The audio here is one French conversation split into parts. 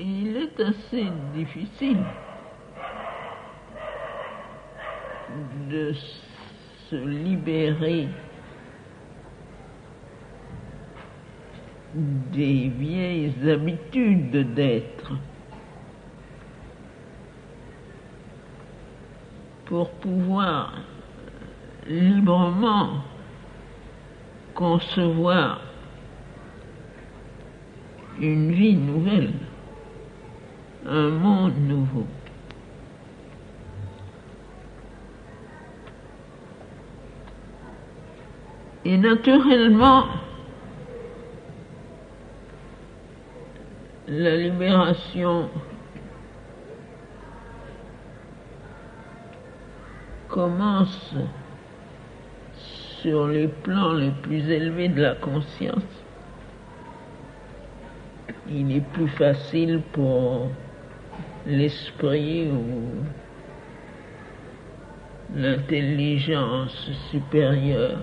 il est assez difficile de se libérer des vieilles habitudes d'être pour pouvoir librement concevoir une vie nouvelle, un monde nouveau. Et naturellement, la libération commence sur les plans les plus élevés de la conscience. Il est plus facile pour l'esprit ou l'intelligence supérieure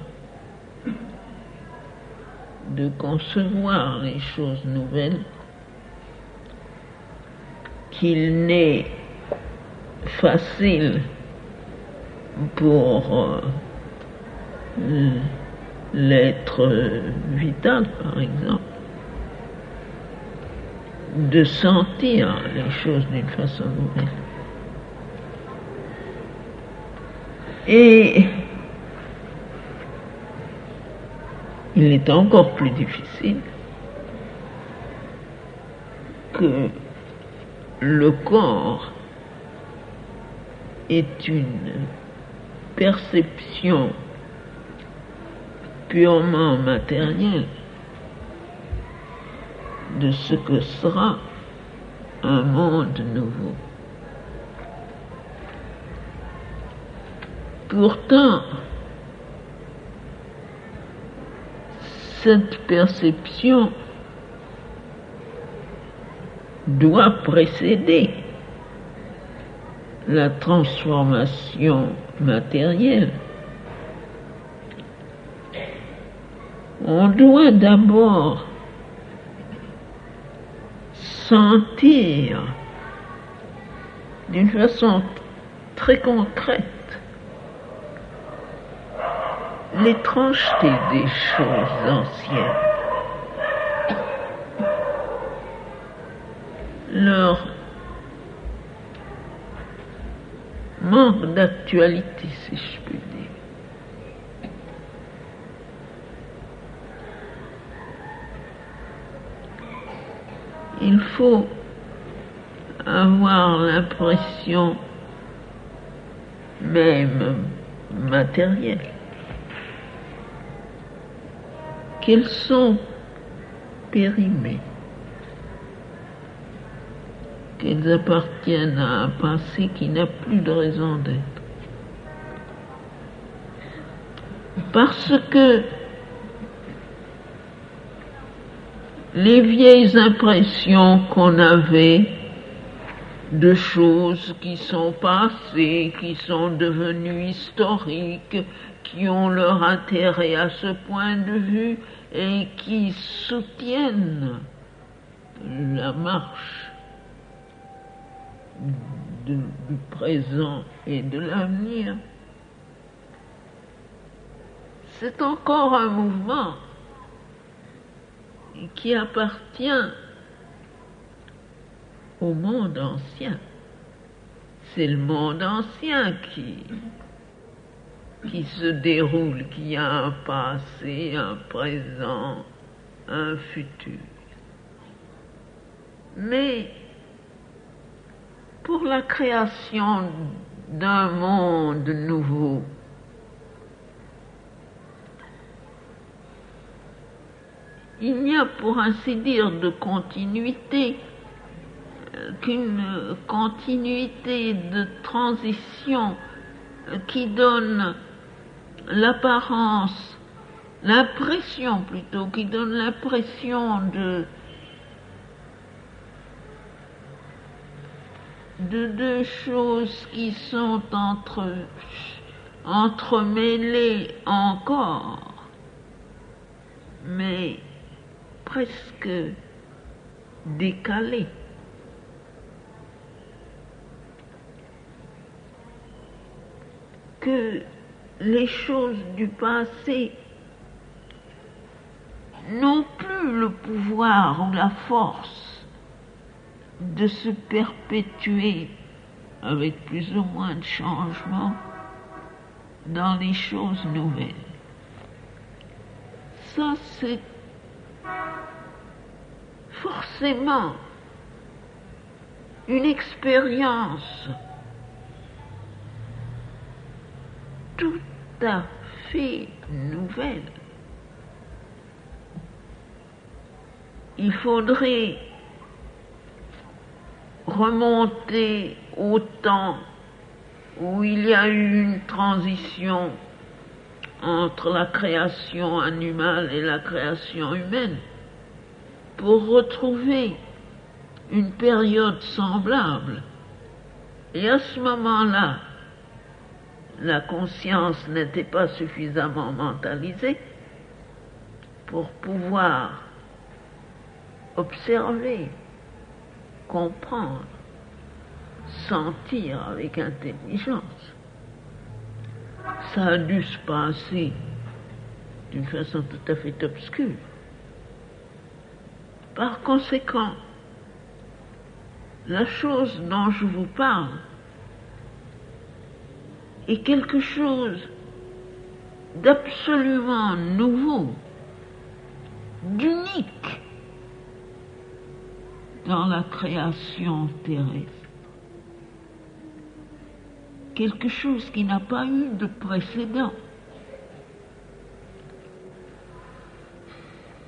de concevoir les choses nouvelles qu'il n'est facile pour l'être vital, par exemple, de sentir les choses d'une façon nouvelle. Et il est encore plus difficile que le corps est une perception purement matérielle de ce que sera un monde nouveau. Pourtant, cette perception doit précéder la transformation matérielle. On doit d'abord sentir d'une façon très concrète l'étrangeté des choses anciennes, leur manque d'actualité, si je puis dire. Il faut avoir l'impression même matérielle qu'elles sont périmées, qu'elles appartiennent à un passé qui n'a plus de raison d'être. Parce que les vieilles impressions qu'on avait de choses qui sont passées, qui sont devenues historiques, qui ont leur intérêt à ce point de vue et qui soutiennent la marche du présent et de l'avenir. C'est encore un mouvement qui appartient au monde ancien. C'est le monde ancien qui se déroule, qui a un passé, un présent, un futur. Mais pour la création d'un monde nouveau, il n'y a pour ainsi dire de continuité qu'une continuité de transition qui donne l'apparence, l'impression plutôt, qui donne l'impression de deux choses qui sont entremêlées encore, mais presque décalées. que les choses du passé n'ont plus le pouvoir ou la force de se perpétuer avec plus ou moins de changements dans les choses nouvelles. Ça, c'est forcément une expérience tout à fait nouvelle. Il faudrait remonter au temps où il y a eu une transition entre la création animale et la création humaine pour retrouver une période semblable. Et à ce moment-là, la conscience n'était pas suffisamment mentalisée pour pouvoir observer, comprendre, sentir avec intelligence. Ça a dû se passer d'une façon tout à fait obscure. Par conséquent, la chose dont je vous parle est quelque chose d'absolument nouveau, d'unique dans la création terrestre. Quelque chose qui n'a pas eu de précédent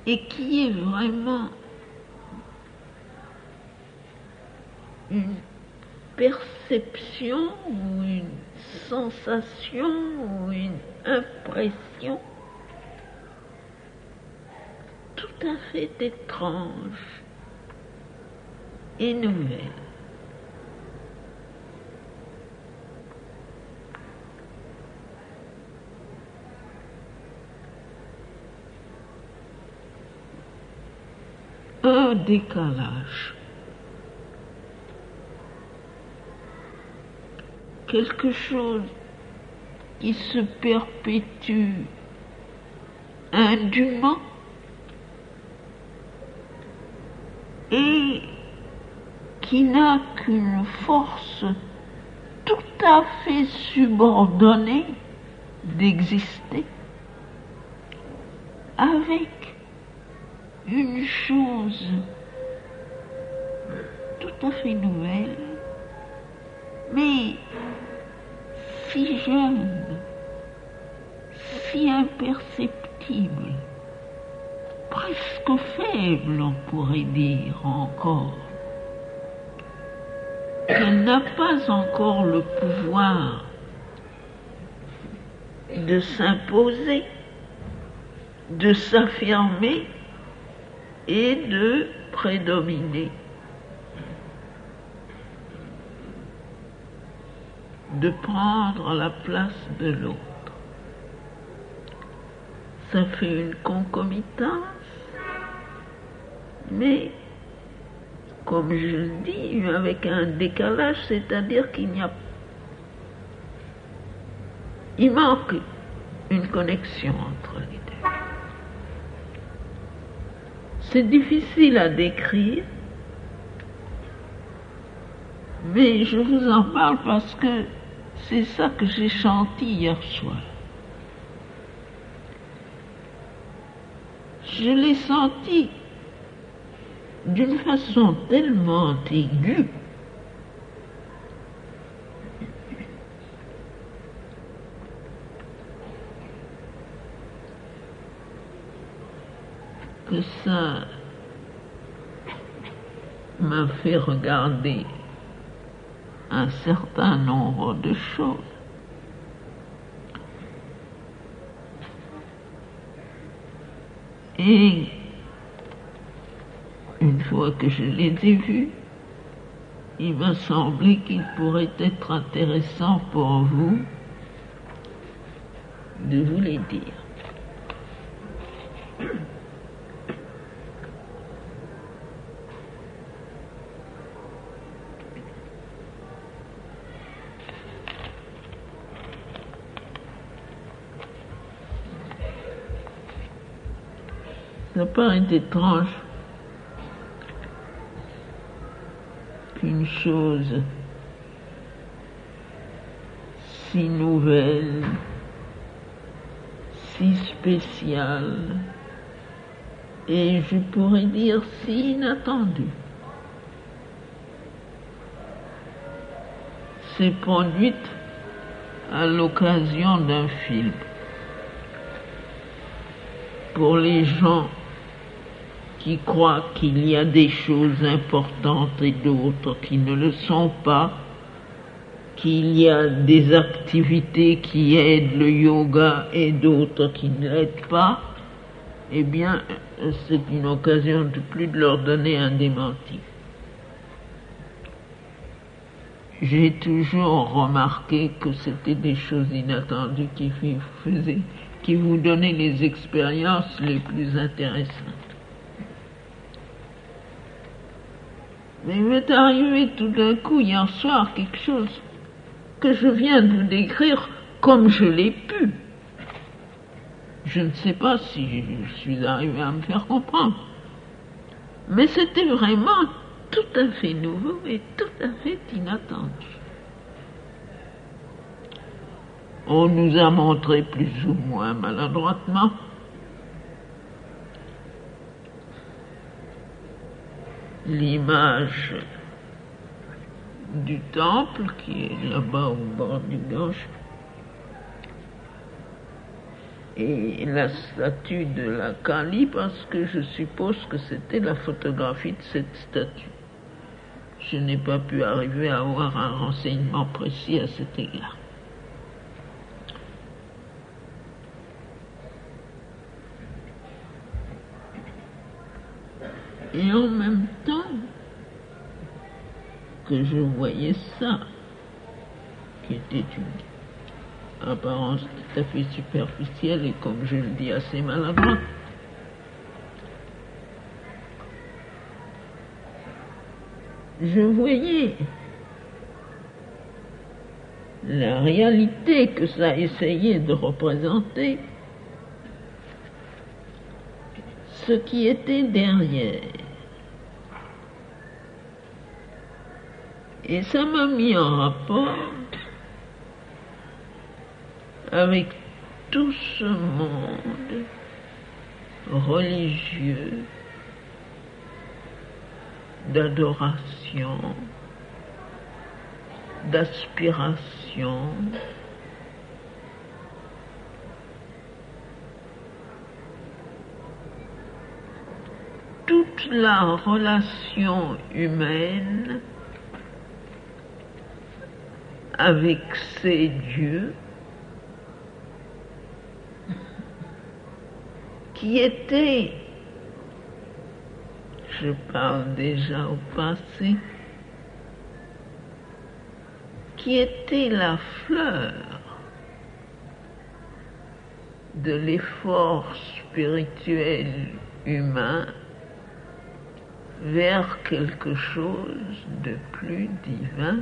et qui est vraiment une perception ou une sensation ou une impression tout à fait étrange et nouvelle. Un décalage. Quelque chose qui se perpétue indûment et qui n'a qu'une force tout à fait subordonnée d'exister avec une chose tout à fait nouvelle, mais si jeune, si imperceptible, presque faible, on pourrait dire encore, qu'elle n'a pas encore le pouvoir de s'imposer, de s'affirmer et de prédominer, de prendre la place de l'autre. Ça fait une concomitance, mais comme je le dis, avec un décalage, c'est-à-dire il manque une connexion entre les deux. C'est difficile à décrire, mais je vous en parle parce que c'est ça que j'ai chanté hier soir. Je l'ai senti d'une façon tellement aiguë que ça m'a fait regarder un certain nombre de choses. Et une fois que je les ai vus, il m'a semblé qu'il pourrait être intéressant pour vous de vous les dire. Ça paraît étrange qu'une chose si nouvelle, si spéciale, et je pourrais dire si inattendue, s'est produite à l'occasion d'un film. Pour les gens qui croient qu'il y a des choses importantes et d'autres qui ne le sont pas, qu'il y a des activités qui aident le yoga et d'autres qui ne l'aident pas, eh bien, c'est une occasion de plus de leur donner un démenti. J'ai toujours remarqué que c'était des choses inattendues qui vous donnaient les expériences les plus intéressantes. Mais il m'est arrivé tout d'un coup hier soir quelque chose que je viens de vous décrire comme je l'ai pu. Je ne sais pas si je suis arrivé à me faire comprendre. Mais c'était vraiment tout à fait nouveau et tout à fait inattendu. On nous a montré plus ou moins maladroitement l'image du temple qui est là-bas au bord du Gange et la statue de la Kali, parce que je suppose que c'était la photographie de cette statue. Je n'ai pas pu arriver à avoir un renseignement précis à cet égard. Et en même temps que je voyais ça, qui était une apparence tout à fait superficielle et, comme je le dis, assez maladroite, je voyais la réalité que ça essayait de représenter, ce qui était derrière. Et ça m'a mis en rapport avec tout ce monde religieux, d'adoration, d'aspiration, toute la relation humaine avec ces dieux qui étaient, je parle déjà au passé, qui était la fleur de l'effort spirituel humain vers quelque chose de plus divin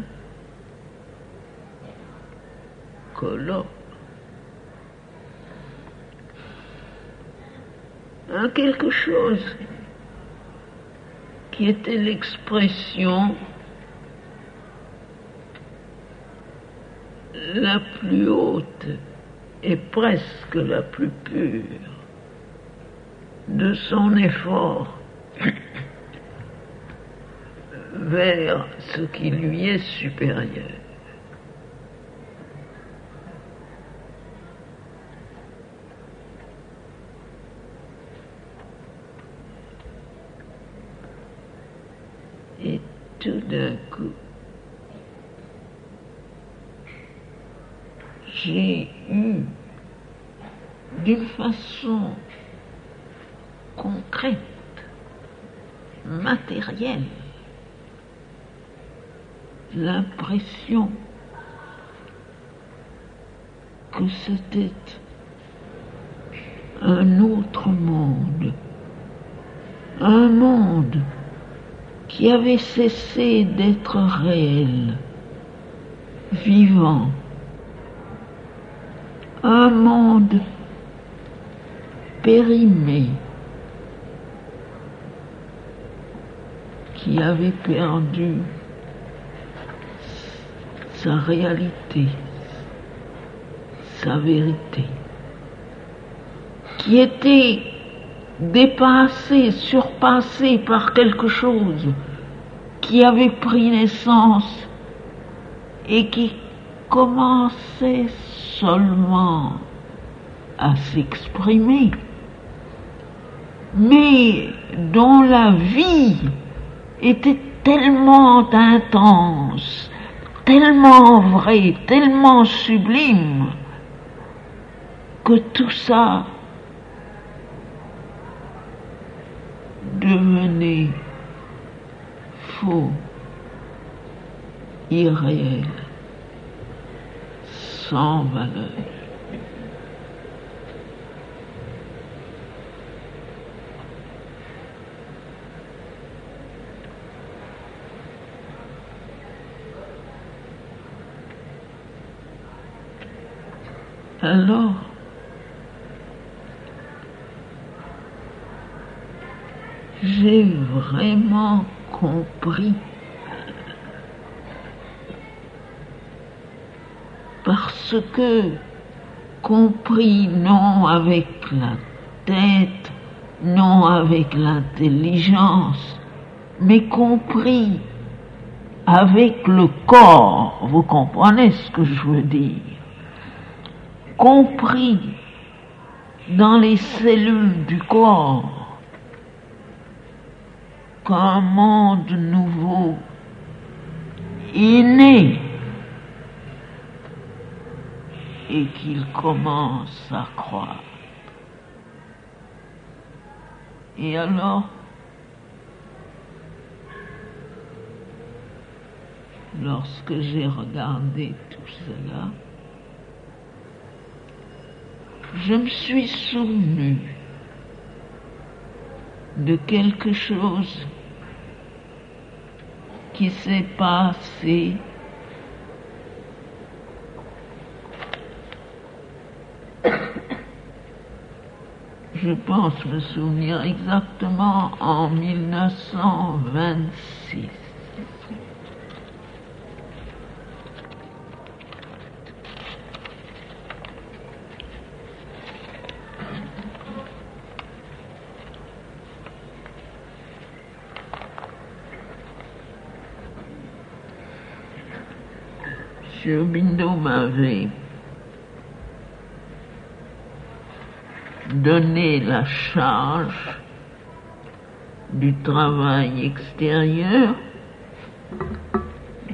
que l'homme. Un quelque chose qui était l'expression la plus haute et presque la plus pure de son effort vers ce qui lui est supérieur. Et tout d'un coup, j'ai eu, d'une façon concrète, matérielle, l'impression que c'était un autre monde, un monde qui avait cessé d'être réel, vivant, un monde périmé, qui avait perdu sa réalité, sa vérité, qui était dépassé, surpassé par quelque chose qui avait pris naissance et qui commençait seulement à s'exprimer, mais dont la vie était tellement intense, tellement vraie, tellement sublime, que tout ça devenait faux, irréel, sans valeur. Alors, j'ai vraiment compris, parce que compris non avec la tête, non avec l'intelligence, mais compris avec le corps, vous comprenez ce que je veux dire? Compris dans les cellules du corps qu'un monde nouveau est né et qu'il commence à croître. Et alors, lorsque j'ai regardé tout cela, je me suis souvenu de quelque chose qui s'est passé je pense me souvenir exactement en 1926. M. Bindo m'avait donné la charge du travail extérieur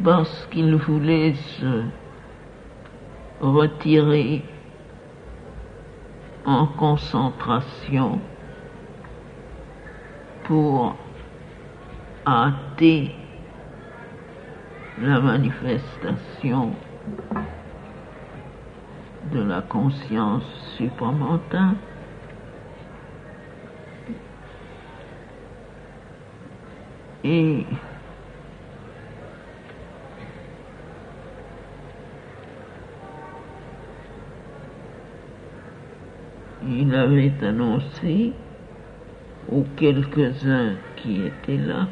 parce qu'il voulait se retirer en concentration pour hâter la manifestation de la conscience supramentale. Et il avait annoncé aux quelques-uns qui étaient là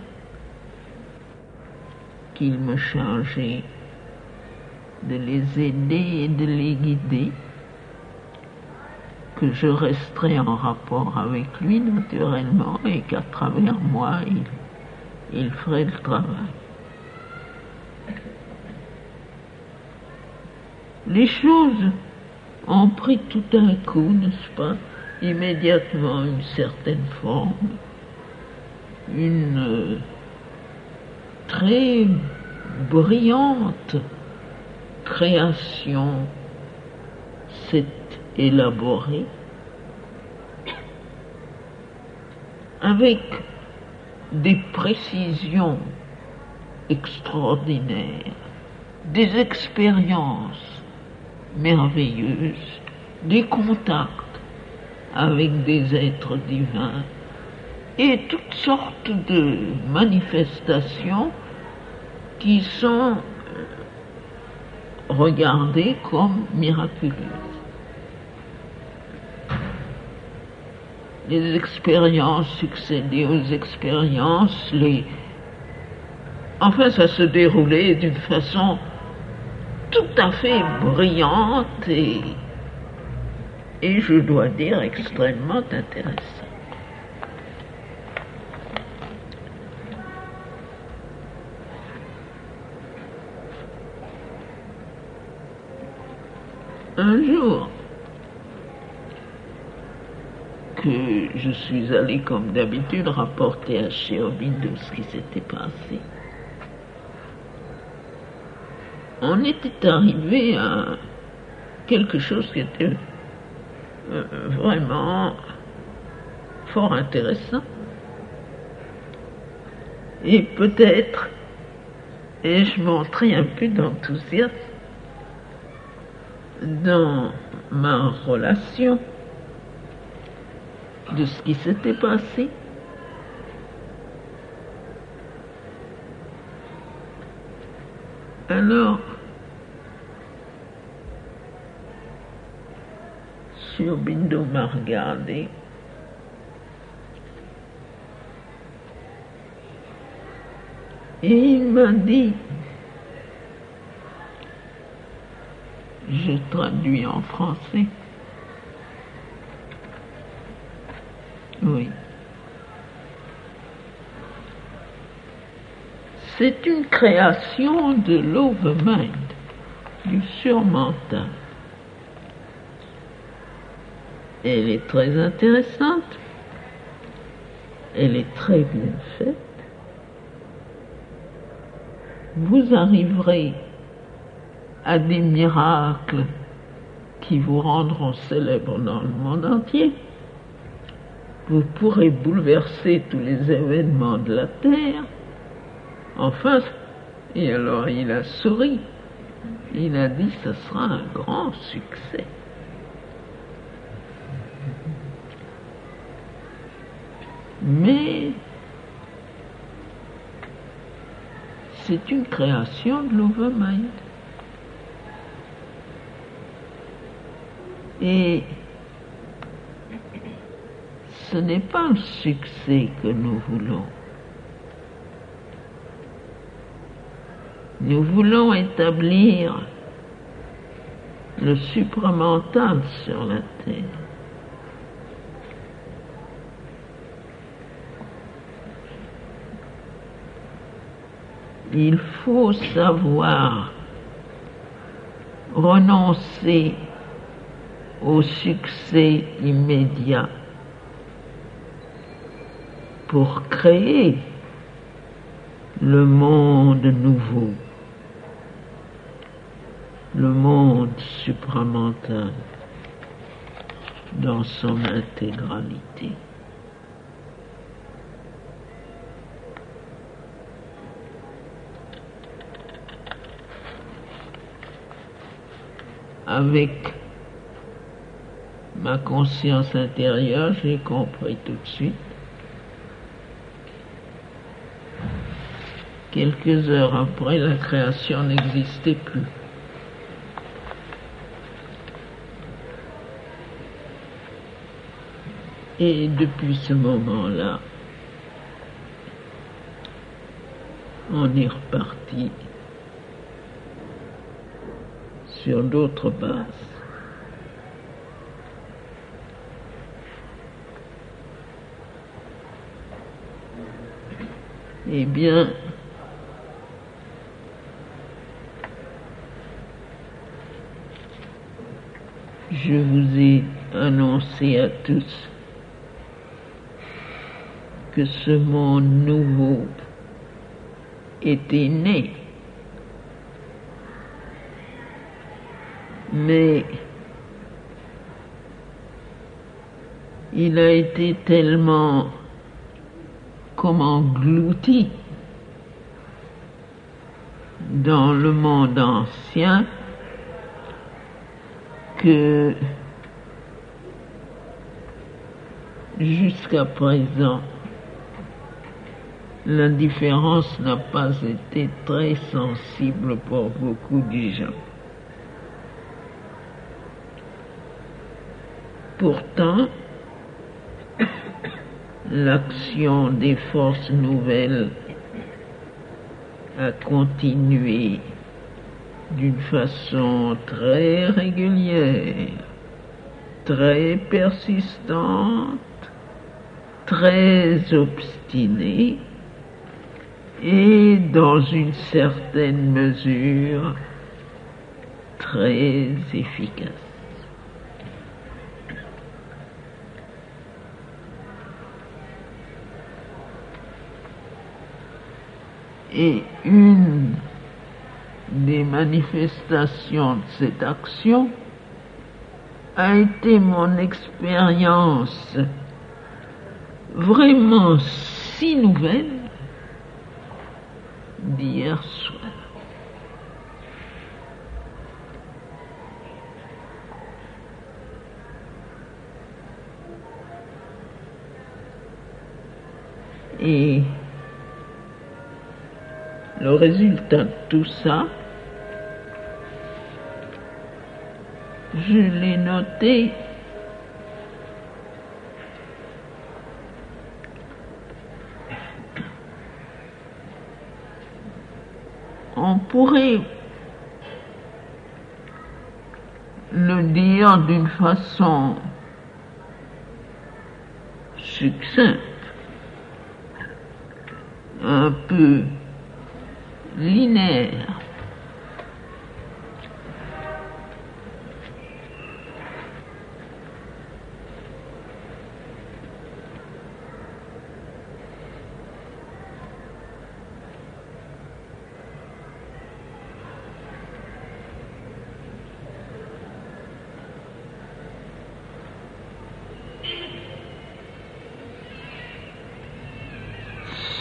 qu'il me chargeait de les aider et de les guider, que je resterais en rapport avec lui naturellement et qu'à travers moi il ferait le travail. Les choses ont pris tout d'un coup, n'est-ce pas, immédiatement une certaine forme, une très brillante création s'est élaborée avec des précisions extraordinaires, des expériences merveilleuses, des contacts avec des êtres divins et toutes sortes de manifestations qui sont regardées comme miraculeuses. Les expériences succédaient aux expériences, Enfin, ça se déroulait d'une façon tout à fait brillante et je dois dire extrêmement intéressante. Un jour que je suis allé comme d'habitude rapporter à Aubindo ce qui s'était passé, on était arrivé à quelque chose qui était vraiment fort intéressant. Et peut-être ai-je montré un peu d'enthousiasme dans ma relation de ce qui s'était passé. Alors, Aubindo m'a regardé et il m'a dit, je traduis en français, oui, c'est une création de l'overmind, du surmental. Elle est très intéressante, elle est très bien faite. Vous arriverez à des miracles qui vous rendront célèbres dans le monde entier. Vous pourrez bouleverser tous les événements de la Terre. Enfin, et alors il a souri. Il a dit, ce sera un grand succès. Mais c'est une création de l'overmind. Et ce n'est pas le succès que nous voulons. Nous voulons établir le supramental sur la Terre. Il faut savoir renoncer au succès immédiat pour créer le monde nouveau, le monde supramental dans son intégralité. Avec ma conscience intérieure, j'ai compris tout de suite. Quelques heures après, la création n'existait plus. Et depuis ce moment-là, on est reparti sur d'autres bases. Eh bien, je vous ai annoncé à tous que ce monde nouveau était né. Mais il a été tellement comme englouti dans le monde ancien que jusqu'à présent l'indifférence n'a pas été très sensible pour beaucoup de gens. Pourtant, l'action des forces nouvelles à continuer d'une façon très régulière, très persistante, très obstinée et dans une certaine mesure très efficace. Et une des manifestations de cette action a été mon expérience vraiment si nouvelle d'hier soir. Et le résultat de tout ça, je l'ai noté on pourrait le dire d'une façon succincte, un peu linéaire.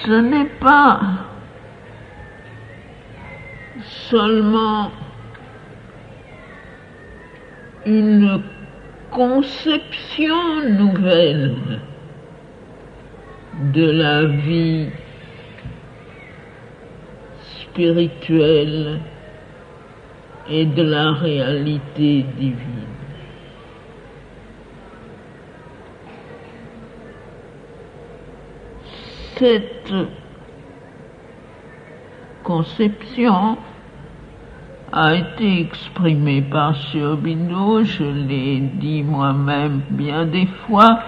Ce n'est pas seulement une conception nouvelle de la vie spirituelle et de la réalité divine. Cette conception a été exprimée par Sri Aurobindo, je l'ai dit moi-même bien des fois,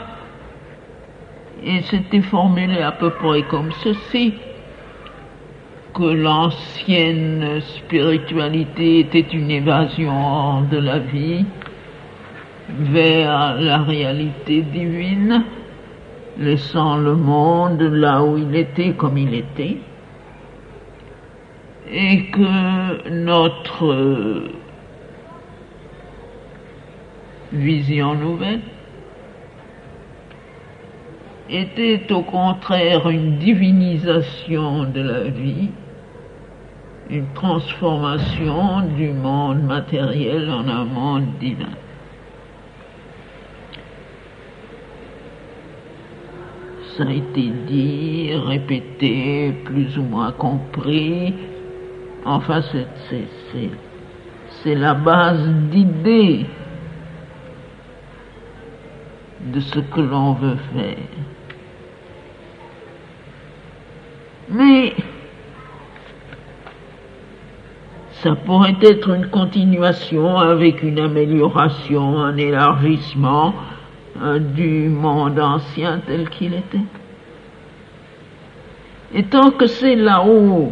et c'était formulé à peu près comme ceci, que l'ancienne spiritualité était une évasion hors de la vie vers la réalité divine, laissant le monde là où il était comme il était, et que notre vision nouvelle était au contraire une divinisation de la vie, une transformation du monde matériel en un monde divin. Ça a été dit, répété, plus ou moins compris. Enfin, c'est la base d'idées de ce que l'on veut faire. Mais ça pourrait être une continuation avec une amélioration, un élargissement du monde ancien tel qu'il était. Et tant que c'est là-haut,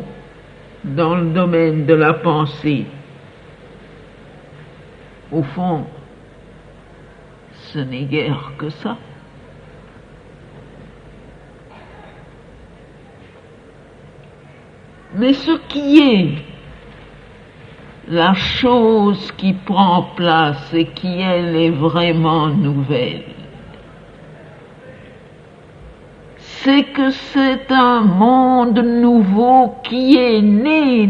dans le domaine de la pensée, au fond, ce n'est guère que ça. Mais ce qui est la chose qui prend place et qui, elle, est vraiment nouvelle, c'est que c'est un monde nouveau qui est né.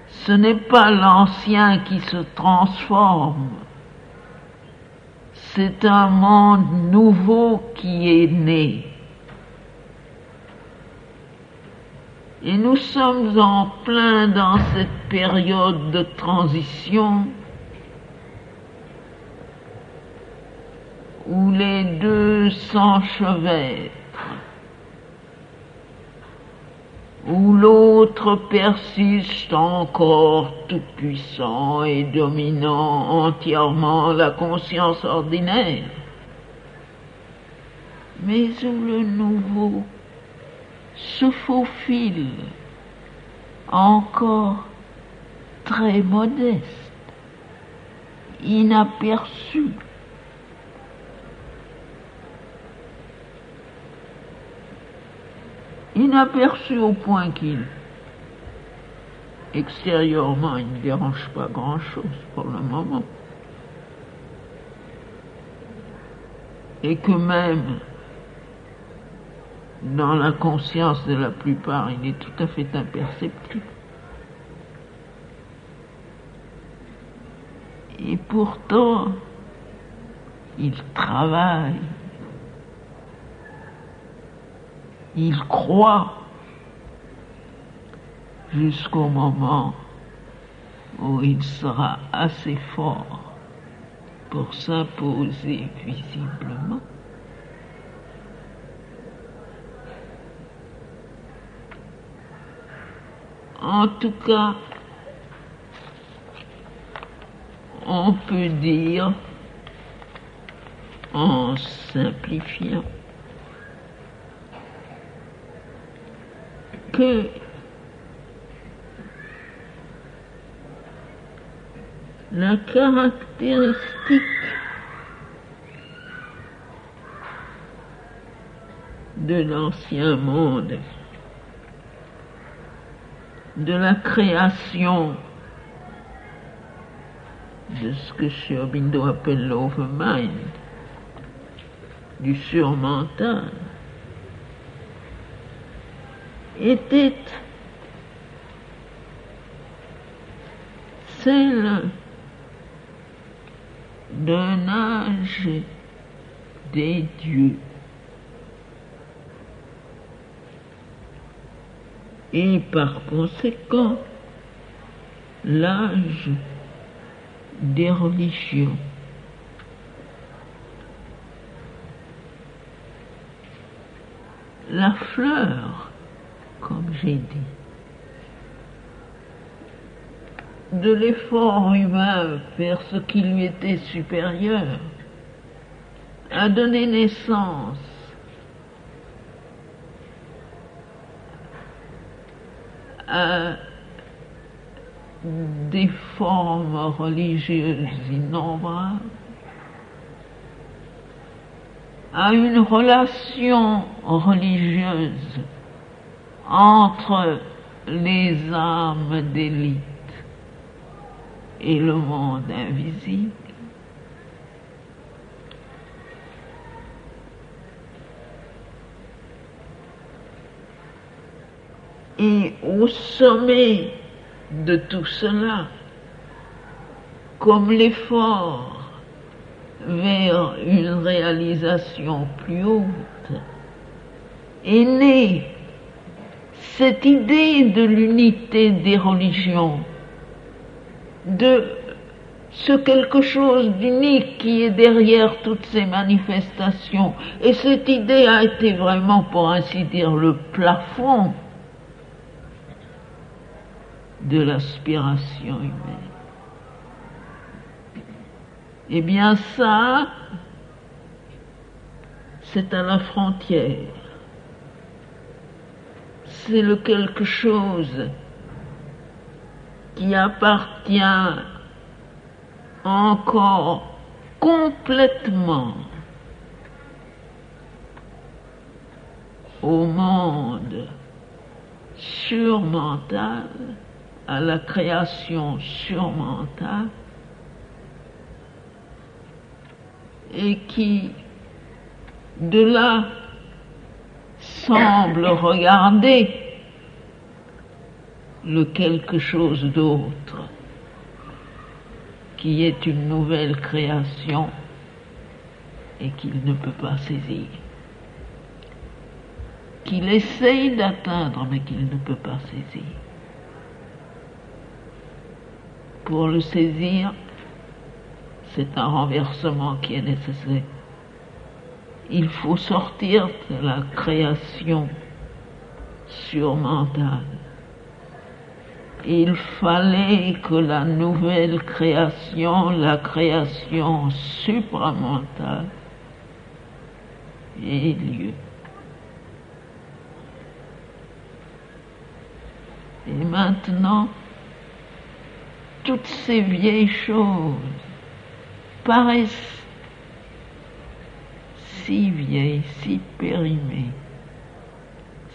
Ce n'est pas l'ancien qui se transforme. C'est un monde nouveau qui est né. Et nous sommes en plein dans cette période de transition où les deux s'enchevêtrent. où l'autre persiste encore tout-puissant et dominant entièrement la conscience ordinaire, mais où le nouveau se faufile encore très modeste, inaperçu. Inaperçu au point qu'il, extérieurement, il ne dérange pas grand-chose pour le moment. Et que même dans la conscience de la plupart, il est tout à fait imperceptible. Et pourtant, il travaille, il croit jusqu'au moment où il sera assez fort pour s'imposer visiblement. En tout cas, on peut dire, en simplifiant, que la caractéristique de l'ancien monde, de la création de ce que Sri Aurobindo appelle l'overmind, du surmental, était celle d'un âge des dieux. Et par conséquent, l'âge des religions. La fleur, comme j'ai dit, de l'effort humain vers ce qui lui était supérieur, a donné naissance à des formes religieuses innombrables, à une relation religieuse entre les âmes d'élite et le monde invisible. Et au sommet de tout cela, comme l'effort vers une réalisation plus haute, est née cette idée de l'unité des religions, de ce quelque chose d'unique qui est derrière toutes ces manifestations. Et cette idée a été vraiment, pour ainsi dire, le plafond de l'aspiration humaine. Eh bien ça, c'est à la frontière. C'est le quelque chose qui appartient encore complètement au monde surmental, à la création surmentale, et qui, de là, semble regarder le quelque chose d'autre, qui est une nouvelle création et qu'il ne peut pas saisir, qu'il essaye d'atteindre mais qu'il ne peut pas saisir. Pour le saisir, c'est un renversement qui est nécessaire. Il faut sortir de la création surmental. Il fallait que la nouvelle création, la création supramentale, ait lieu. Et maintenant, toutes ces vieilles choses paraissent si vieilles, si périmées,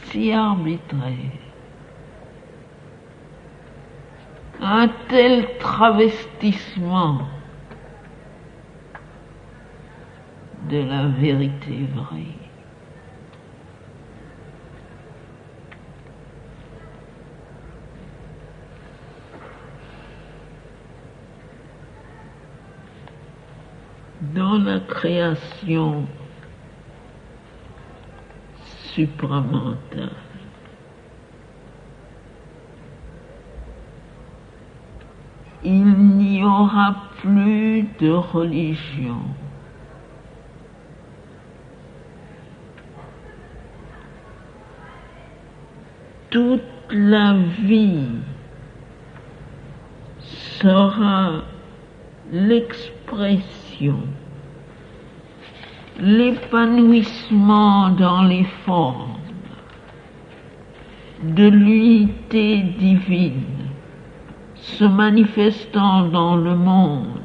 si arbitraires. Un tel travestissement de la vérité vraie. Dans la création supramentale, il n'y aura plus de religion. Toute la vie sera l'expression, l'épanouissement dans les formes de l'unité divine se manifestant dans le monde,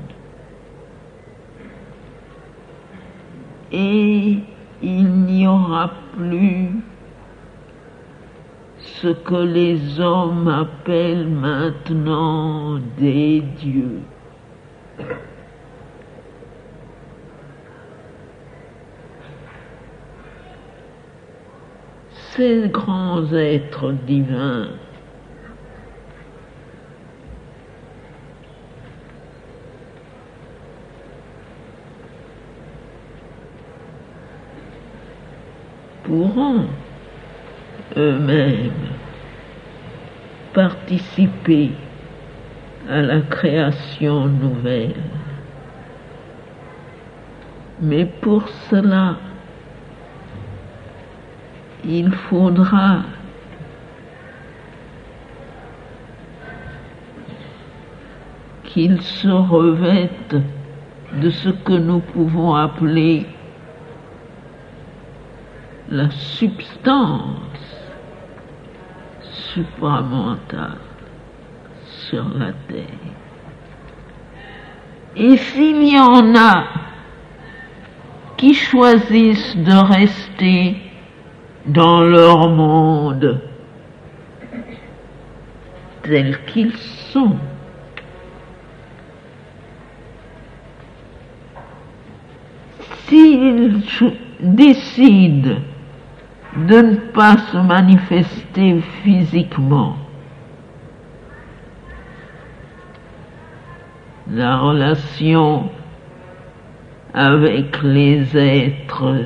et il n'y aura plus ce que les hommes appellent maintenant des dieux. Ces grands êtres divins pourront eux-mêmes participer à la création nouvelle. Mais pour cela, il faudra qu'ils se revêtent de ce que nous pouvons appeler la substance supramentale sur la terre. Et s'il y en a qui choisissent de rester dans leur monde tels qu'ils sont, s'ils décident de ne pas se manifester physiquement, la relation avec les êtres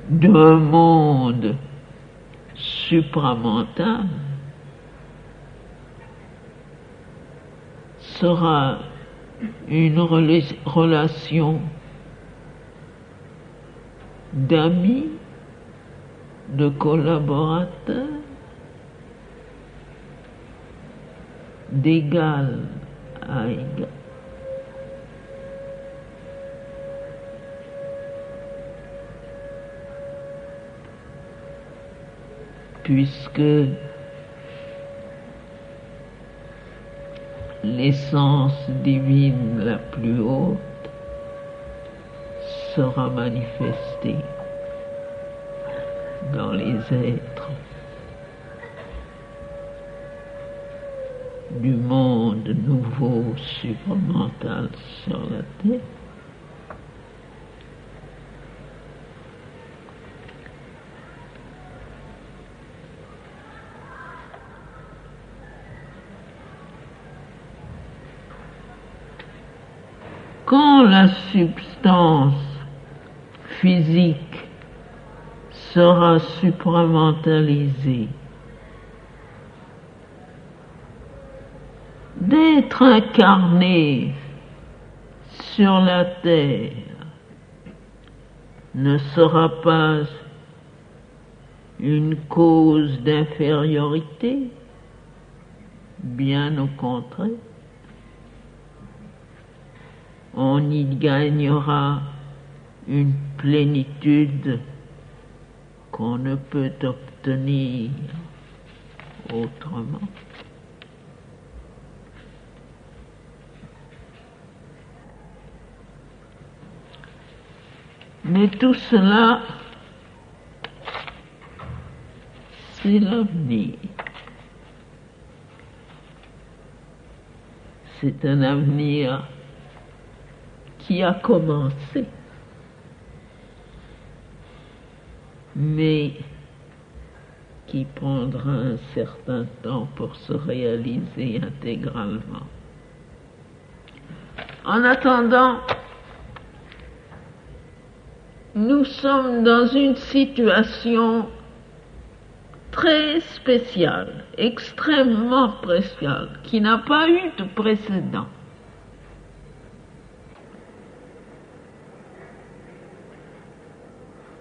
d'un monde supramental sera une relation d'amis, de collaborateurs, d'égal à égal. Puisque l'essence divine la plus haute sera manifestée dans les êtres du monde nouveau supramental sur la terre. Quand la substance physique sera supramentalisée, d'être incarné sur la terre ne sera pas une cause d'infériorité, bien au contraire. On y gagnera une plénitude qu'on ne peut obtenir autrement. Mais tout cela, c'est l'avenir. C'est un avenir qui a commencé, mais qui prendra un certain temps pour se réaliser intégralement. En attendant, nous sommes dans une situation très spéciale, extrêmement spéciale, qui n'a pas eu de précédent.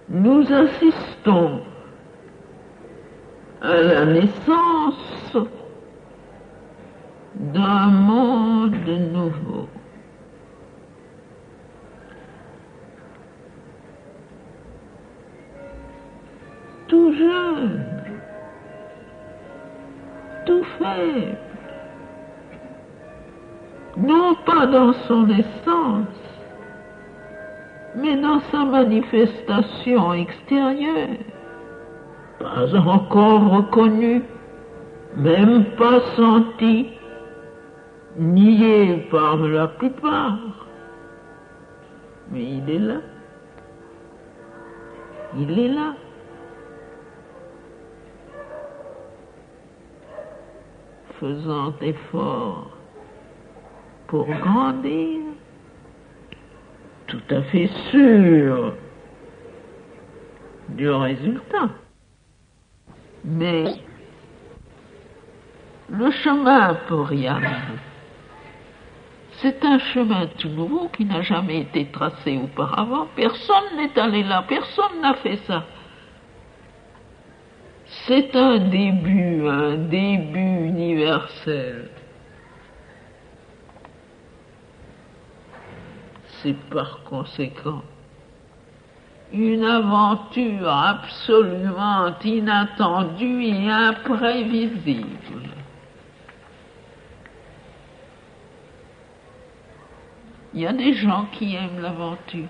Nous assistons à la naissance d'un monde nouveau. Tout jeune, tout faible, non pas dans son essence, mais dans sa manifestation extérieure, pas encore reconnu, même pas senti, nié par la plupart, mais il est là. Il est là. Faisant effort pour grandir, tout à fait sûr du résultat. Mais le chemin pour y arriver, c'est un chemin tout nouveau qui n'a jamais été tracé auparavant. Personne n'est allé là, personne n'a fait ça. C'est un début universel. C'est par conséquent une aventure absolument inattendue et imprévisible. Il y a des gens qui aiment l'aventure.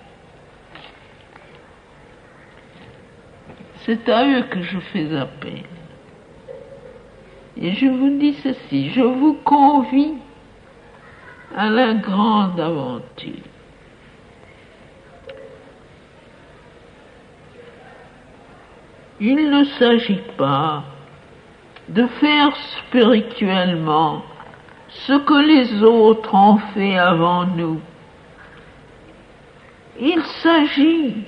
C'est à eux que je fais appel. Et je vous dis ceci, je vous convie à la grande aventure. Il ne s'agit pas de faire spirituellement ce que les autres ont fait avant nous. Il s'agit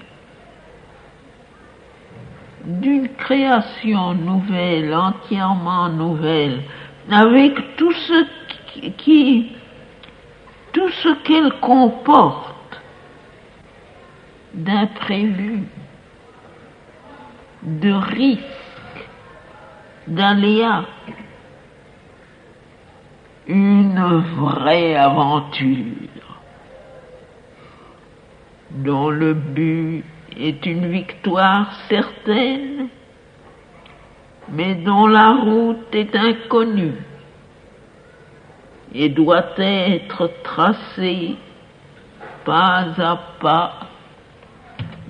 d'une création nouvelle, entièrement nouvelle, avec tout ce qu'elle comporte d'imprévu, de risques, d'aléas. Une vraie aventure dont le but est une victoire certaine, mais dont la route est inconnue et doit être tracée pas à pas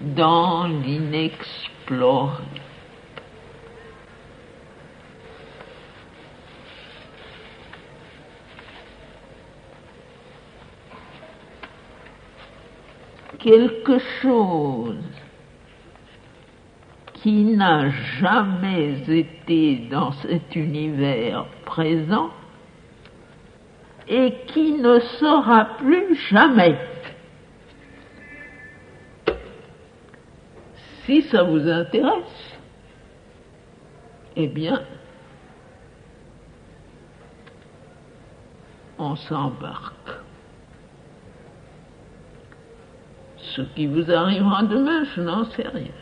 dans l'inexploré. Quelque chose qui n'a jamais été dans cet univers présent et qui ne sera plus jamais. Si ça vous intéresse, eh bien, on s'embarque. Ce qui vous arrivera demain, je n'en sais rien.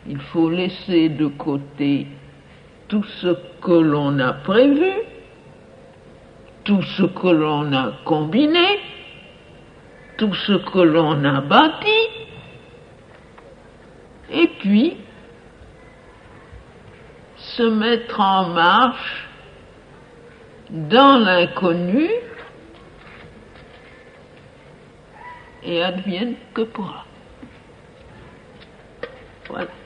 Il faut laisser de côté tout ce que l'on a prévu, tout ce que l'on a combiné, tout ce que l'on a bâti, et puis se mettre en marche dans l'inconnu et advienne que pourra. Voilà.